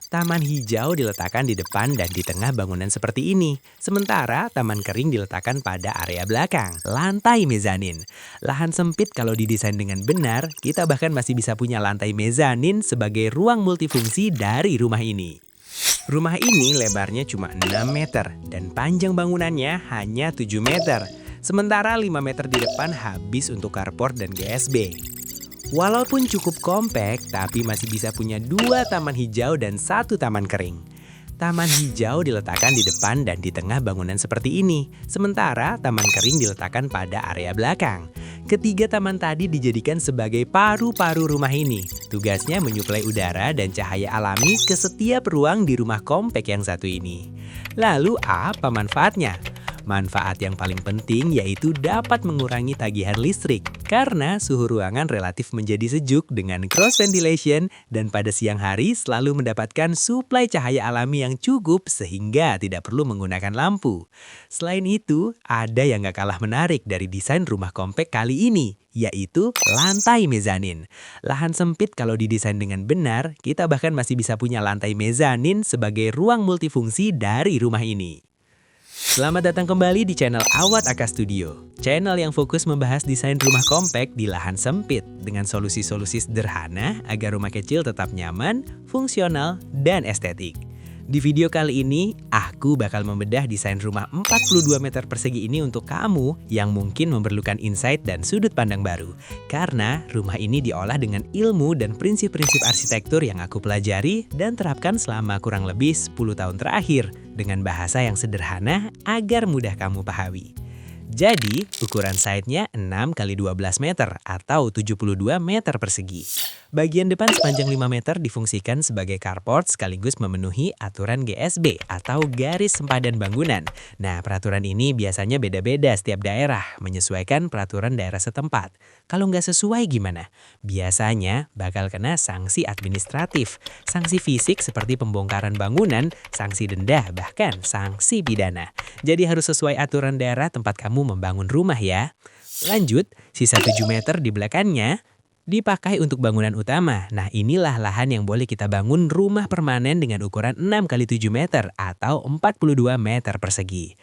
Taman hijau diletakkan di depan dan di tengah bangunan seperti ini. Sementara taman kering diletakkan pada area belakang, lantai mezanin. Lahan sempit kalau didesain dengan benar, kita bahkan masih bisa punya lantai mezanin sebagai ruang multifungsi dari rumah ini. Rumah ini lebarnya cuma 6 meter dan panjang bangunannya hanya 7 meter. Sementara 5 meter di depan habis untuk carport dan GSB. Walaupun cukup kompak, tapi masih bisa punya 2 taman hijau dan 1 taman kering. Taman hijau diletakkan di depan dan di tengah bangunan seperti ini. Sementara taman kering diletakkan pada area belakang. Ketiga taman tadi dijadikan sebagai paru-paru rumah ini. Tugasnya menyuplai udara dan cahaya alami ke setiap ruang di rumah kompak yang satu ini. Lalu apa manfaatnya? Manfaat yang paling penting yaitu dapat mengurangi tagihan listrik karena suhu ruangan relatif menjadi sejuk dengan cross ventilation dan pada siang hari selalu mendapatkan suplai cahaya alami yang cukup sehingga tidak perlu menggunakan lampu. Selain itu, ada yang gak kalah menarik dari desain rumah kompak kali ini, yaitu lantai mezanin. Lahan sempit kalau didesain dengan benar, kita bahkan masih bisa punya lantai mezanin sebagai ruang multifungsi dari rumah ini. Selamat datang kembali di channel Awat Aka Studio, channel yang fokus membahas desain rumah kompak di lahan sempit dengan solusi-solusi sederhana agar rumah kecil tetap nyaman, fungsional, dan estetik. Di video kali ini, aku bakal membedah desain rumah 42 meter persegi ini untuk kamu yang mungkin memerlukan insight dan sudut pandang baru. Karena rumah ini diolah dengan ilmu dan prinsip-prinsip arsitektur yang aku pelajari dan terapkan selama kurang lebih 10 tahun terakhir dengan bahasa yang sederhana agar mudah kamu pahami. Jadi, ukuran side-nya 6 x 12 meter atau 72 meter persegi. Bagian depan sepanjang 5 meter difungsikan sebagai carport sekaligus memenuhi aturan GSB atau garis sempadan bangunan. Nah, peraturan ini biasanya beda-beda setiap daerah, menyesuaikan peraturan daerah setempat. Kalau nggak sesuai gimana? Biasanya bakal kena sanksi administratif, sanksi fisik seperti pembongkaran bangunan, sanksi denda, bahkan sanksi pidana. Jadi harus sesuai aturan daerah tempat kamu membangun rumah ya. Lanjut, sisa 7 meter di belakangnya dipakai untuk bangunan utama. Nah, inilah lahan yang boleh kita bangun rumah permanen dengan ukuran 6 x 7 meter atau 42 meter persegi.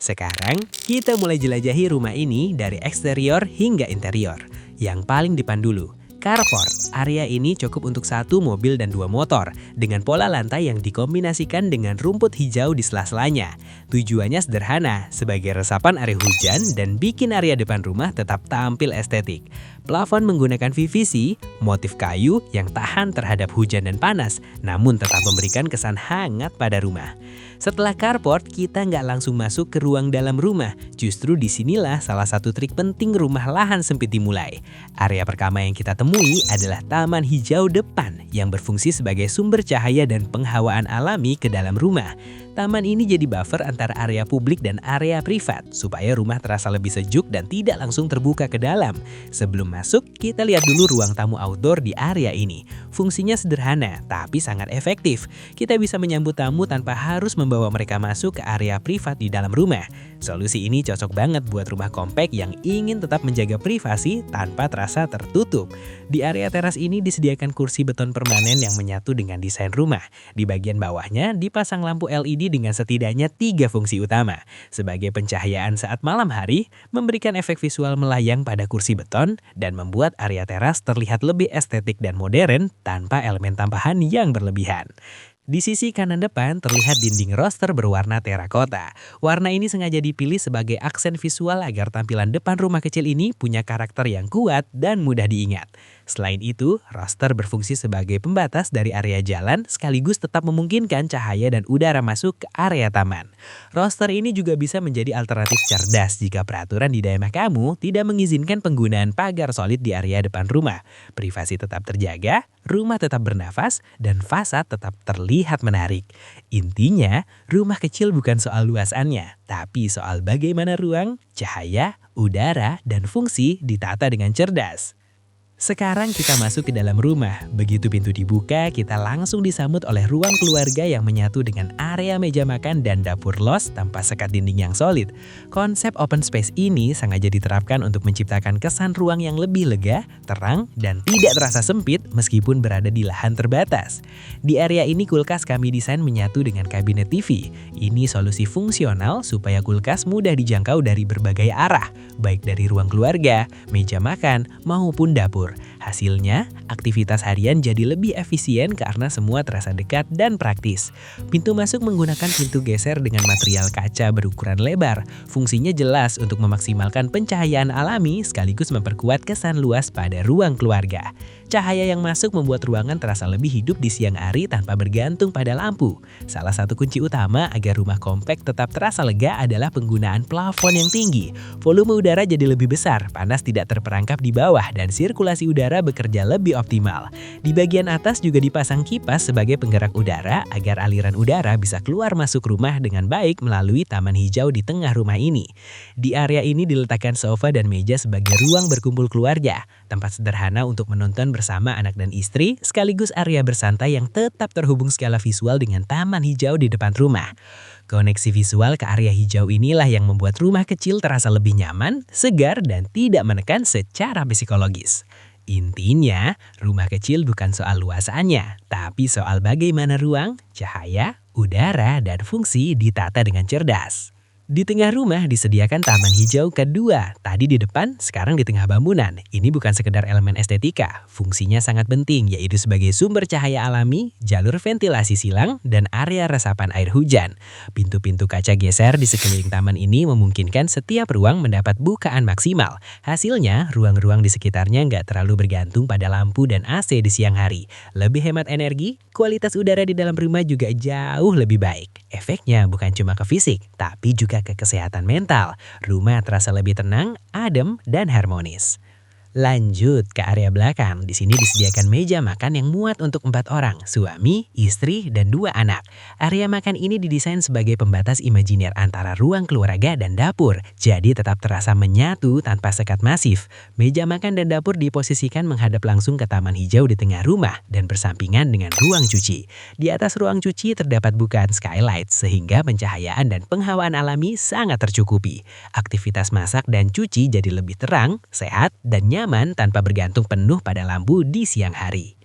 Sekarang, kita mulai jelajahi rumah ini dari eksterior hingga interior. Yang paling depan dulu, carport. Area ini cukup untuk 1 mobil dan 2 motor dengan pola lantai yang dikombinasikan dengan rumput hijau di sela-selanya. Tujuannya sederhana, sebagai resapan air hujan dan bikin area depan rumah tetap tampil estetik. Plafon menggunakan PVC, motif kayu yang tahan terhadap hujan dan panas, namun tetap memberikan kesan hangat pada rumah. Setelah carport, kita nggak langsung masuk ke ruang dalam rumah. Justru disinilah salah satu trik penting rumah lahan sempit dimulai. Area pertama yang kita temui adalah taman hijau depan yang berfungsi sebagai sumber cahaya dan penghawaan alami ke dalam rumah. Taman ini jadi buffer antara area publik dan area privat, supaya rumah terasa lebih sejuk dan tidak langsung terbuka ke dalam. Sebelum masuk, kita lihat dulu ruang tamu outdoor di area ini. Fungsinya sederhana, tapi sangat efektif. Kita bisa menyambut tamu tanpa harus membawa mereka masuk ke area privat di dalam rumah. Solusi ini cocok banget buat rumah kompak yang ingin tetap menjaga privasi tanpa terasa tertutup. Di area teras ini disediakan kursi beton permanen yang menyatu dengan desain rumah. Di bagian bawahnya dipasang lampu LED dengan setidaknya 3 fungsi utama. Sebagai pencahayaan saat malam hari, memberikan efek visual melayang pada kursi beton, dan membuat area teras terlihat lebih estetik dan modern tanpa elemen tambahan yang berlebihan. Di sisi kanan depan terlihat dinding roster berwarna terakota. Warna ini sengaja dipilih sebagai aksen visual agar tampilan depan rumah kecil ini punya karakter yang kuat dan mudah diingat. Selain itu, roster berfungsi sebagai pembatas dari area jalan sekaligus tetap memungkinkan cahaya dan udara masuk ke area taman. Roster ini juga bisa menjadi alternatif cerdas jika peraturan di daerah kamu tidak mengizinkan penggunaan pagar solid di area depan rumah. Privasi tetap terjaga, rumah tetap bernafas, dan fasad tetap terlihat menarik. Intinya, rumah kecil bukan soal luasannya, tapi soal bagaimana ruang, cahaya, udara, dan fungsi ditata dengan cerdas. Sekarang kita masuk ke dalam rumah. Begitu pintu dibuka, kita langsung disambut oleh ruang keluarga yang menyatu dengan area meja makan dan dapur los tanpa sekat dinding yang solid. Konsep open space ini sengaja diterapkan untuk menciptakan kesan ruang yang lebih lega, terang, dan tidak terasa sempit meskipun berada di lahan terbatas. Di area ini kulkas kami desain menyatu dengan kabinet TV. Ini solusi fungsional supaya kulkas mudah dijangkau dari berbagai arah, baik dari ruang keluarga, meja makan, maupun dapur. Hasilnya, aktivitas harian jadi lebih efisien karena semua terasa dekat dan praktis. Pintu masuk menggunakan pintu geser dengan material kaca berukuran lebar. Fungsinya jelas untuk memaksimalkan pencahayaan alami sekaligus memperkuat kesan luas pada ruang keluarga. Cahaya yang masuk membuat ruangan terasa lebih hidup di siang hari tanpa bergantung pada lampu. Salah satu kunci utama agar rumah kompak tetap terasa lega adalah penggunaan plafon yang tinggi. Volume udara jadi lebih besar, panas tidak terperangkap di bawah, dan sirkulasi udara bekerja lebih optimal. Di bagian atas juga dipasang kipas sebagai penggerak udara agar aliran udara bisa keluar masuk rumah dengan baik melalui taman hijau di tengah rumah ini. Di area ini diletakkan sofa dan meja sebagai ruang berkumpul keluarga, tempat sederhana untuk menonton bersama anak dan istri, sekaligus area bersantai yang tetap terhubung skala visual dengan taman hijau di depan rumah. Koneksi visual ke area hijau inilah yang membuat rumah kecil terasa lebih nyaman, segar, dan tidak menekan secara psikologis. Intinya, rumah kecil bukan soal luasannya, tapi soal bagaimana ruang, cahaya, udara, dan fungsi ditata dengan cerdas. Di tengah rumah disediakan taman hijau kedua, tadi di depan, sekarang di tengah bangunan. Ini bukan sekedar elemen estetika, fungsinya sangat penting yaitu sebagai sumber cahaya alami, jalur ventilasi silang, dan area resapan air hujan. Pintu-pintu kaca geser di sekeliling taman ini memungkinkan setiap ruang mendapat bukaan maksimal. Hasilnya, ruang-ruang di sekitarnya nggak terlalu bergantung pada lampu dan AC di siang hari. Lebih hemat energi, kualitas udara di dalam rumah juga jauh lebih baik. Efeknya bukan cuma ke fisik, tapi juga ke kesehatan mental. Rumah terasa lebih tenang, adem, dan harmonis. Lanjut ke area belakang. Di sini disediakan meja makan yang muat untuk 4 orang, suami, istri, dan 2 anak. Area makan ini didesain sebagai pembatas imajiner antara ruang keluarga dan dapur, jadi tetap terasa menyatu tanpa sekat masif. Meja makan dan dapur diposisikan menghadap langsung ke taman hijau di tengah rumah dan bersampingan dengan ruang cuci. Di atas ruang cuci terdapat bukaan skylight sehingga pencahayaan dan penghawaan alami sangat tercukupi. Aktivitas masak dan cuci jadi lebih terang, sehat, dan nyaman tanpa bergantung penuh pada lampu di siang hari.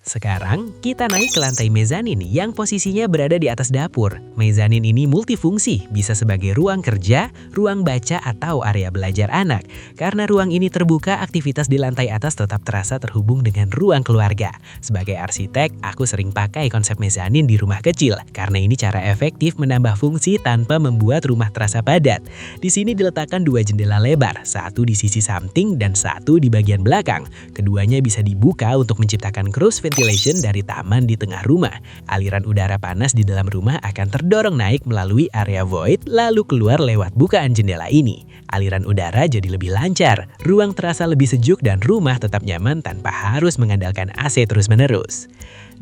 Sekarang kita naik ke lantai mezanin yang posisinya berada di atas dapur. Mezanin ini multifungsi, bisa sebagai ruang kerja, ruang baca, atau area belajar anak. Karena ruang ini terbuka, aktivitas di lantai atas tetap terasa terhubung dengan ruang keluarga. Sebagai arsitek, aku sering pakai konsep mezanin di rumah kecil, karena ini cara efektif menambah fungsi tanpa membuat rumah terasa padat. Di sini diletakkan 2 jendela lebar, satu di sisi samping dan satu di bagian belakang. Keduanya bisa dibuka untuk menciptakan cross ventilation dari taman di tengah rumah. Aliran udara panas di dalam rumah akan terdorong naik melalui area void lalu keluar lewat bukaan jendela ini. Aliran udara jadi lebih lancar, ruang terasa lebih sejuk dan rumah tetap nyaman tanpa harus mengandalkan AC terus-menerus.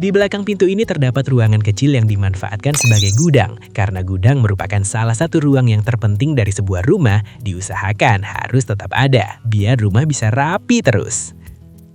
Di belakang pintu ini terdapat ruangan kecil yang dimanfaatkan sebagai gudang. Karena gudang merupakan salah satu ruang yang terpenting dari sebuah rumah, diusahakan harus tetap ada, biar rumah bisa rapi terus.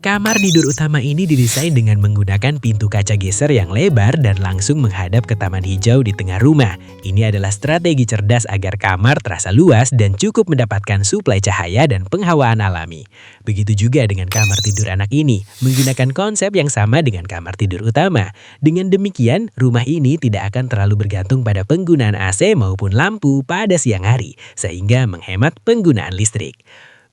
Kamar tidur utama ini didesain dengan menggunakan pintu kaca geser yang lebar dan langsung menghadap ke taman hijau di tengah rumah. Ini adalah strategi cerdas agar kamar terasa luas dan cukup mendapatkan suplai cahaya dan penghawaan alami. Begitu juga dengan kamar tidur anak ini, menggunakan konsep yang sama dengan kamar tidur utama. Dengan demikian, rumah ini tidak akan terlalu bergantung pada penggunaan AC maupun lampu pada siang hari, sehingga menghemat penggunaan listrik.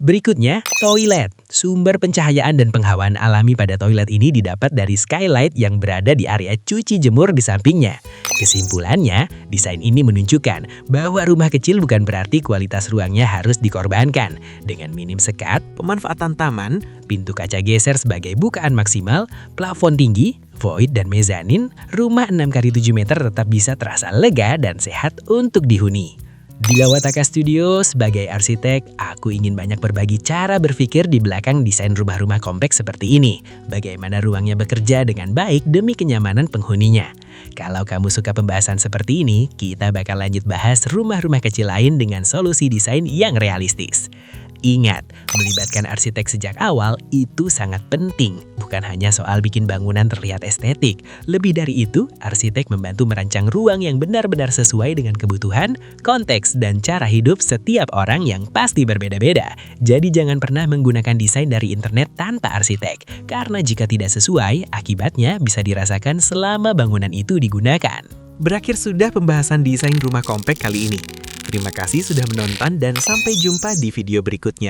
Berikutnya, toilet. Sumber pencahayaan dan penghawaan alami pada toilet ini didapat dari skylight yang berada di area cuci jemur di sampingnya. Kesimpulannya, desain ini menunjukkan bahwa rumah kecil bukan berarti kualitas ruangnya harus dikorbankan. Dengan minim sekat, pemanfaatan taman, pintu kaca geser sebagai bukaan maksimal, plafon tinggi, void, dan mezanin, rumah 6x7 meter tetap bisa terasa lega dan sehat untuk dihuni. Di Lawataka Studio, sebagai arsitek, aku ingin banyak berbagi cara berpikir di belakang desain rumah-rumah kompleks seperti ini. Bagaimana ruangnya bekerja dengan baik demi kenyamanan penghuninya. Kalau kamu suka pembahasan seperti ini, kita bakal lanjut bahas rumah-rumah kecil lain dengan solusi desain yang realistis. Ingat, melibatkan arsitek sejak awal itu sangat penting. Bukan hanya soal bikin bangunan terlihat estetik. Lebih dari itu, arsitek membantu merancang ruang yang benar-benar sesuai dengan kebutuhan, konteks, dan cara hidup setiap orang yang pasti berbeda-beda. Jadi jangan pernah menggunakan desain dari internet tanpa arsitek. Karena jika tidak sesuai, akibatnya bisa dirasakan selama bangunan itu digunakan. Berakhir sudah pembahasan desain rumah kompak kali ini. Terima kasih sudah menonton dan sampai jumpa di video berikutnya.